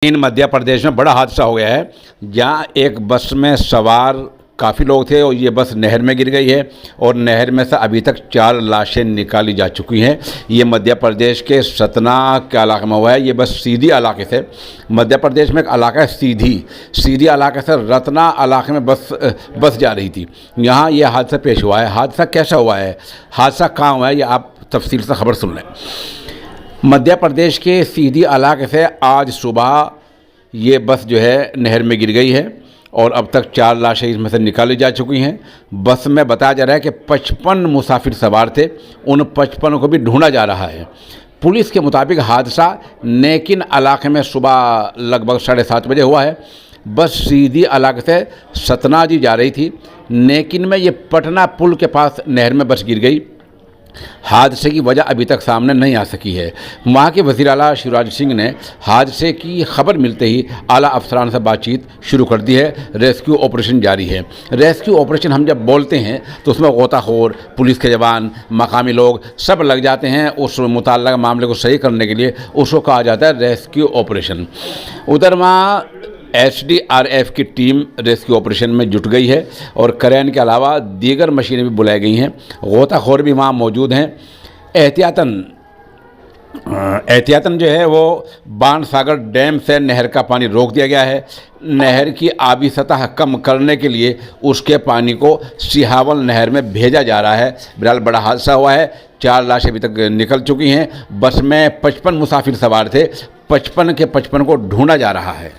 इन मध्य प्रदेश में बड़ा हादसा हो गया है, जहां एक बस में सवार काफ़ी लोग थे और ये बस नहर में गिर गई है और नहर में से अभी तक 4 लाशें निकाली जा चुकी हैं। ये मध्य प्रदेश के सतना के इलाके में हुआ है। ये बस सीधी इलाके से, मध्य प्रदेश में एक इलाका है सीधी इलाके से रतना इलाके में बस जा रही थी। यहाँ ये हादसा पेश हुआ है। हादसा कैसा हुआ है, हादसा कहाँ हुआ है, ये आप तफसील से खबर सुन लें। मध्य प्रदेश के सीधी इलाके से आज सुबह ये बस जो है नहर में गिर गई है और अब तक 4 लाशें इसमें से निकाली जा चुकी हैं। बस में बताया जा रहा है कि 55 मुसाफिर सवार थे, उन 55 को भी ढूंढा जा रहा है। पुलिस के मुताबिक हादसा नेकिन इलाके में सुबह लगभग 7:30 बजे हुआ है। बस सीधी इलाके से सतना जी जा रही थी। नेकिन में ये पटना पुल के पास नहर में बस गिर गई। हादसे की वजह अभी तक सामने नहीं आ सकी है। वहाँ के वज़ीर आला शिवराज सिंह ने हादसे की खबर मिलते ही आला अफसरान से बातचीत शुरू कर दी है। रेस्क्यू ऑपरेशन जारी है। रेस्क्यू ऑपरेशन हम जब बोलते हैं तो उसमें गोताखोर, पुलिस के जवान, मकामी लोग सब लग जाते हैं। उस मुताल्लिक़ मामले को सही करने के लिए उसको कहा जाता है रेस्क्यू ऑपरेशन। उधर वहाँ SDRF की टीम रेस्क्यू ऑपरेशन में जुट गई है और क्रेन के अलावा दीगर मशीनें भी बुलाई गई हैं। गोताखोर भी वहाँ मौजूद हैं। एहतियातन जो है वो बाणसागर डैम से नहर का पानी रोक दिया गया है। नहर की आबी सतह कम करने के लिए उसके पानी को सिहावल नहर में भेजा जा रहा है। बहरहाल बड़ा हादसा हुआ है। 4 लाशें अभी तक निकल चुकी हैं। बस में 55 मुसाफिर सवार थे। 55 के 55 को ढूंढा जा रहा है।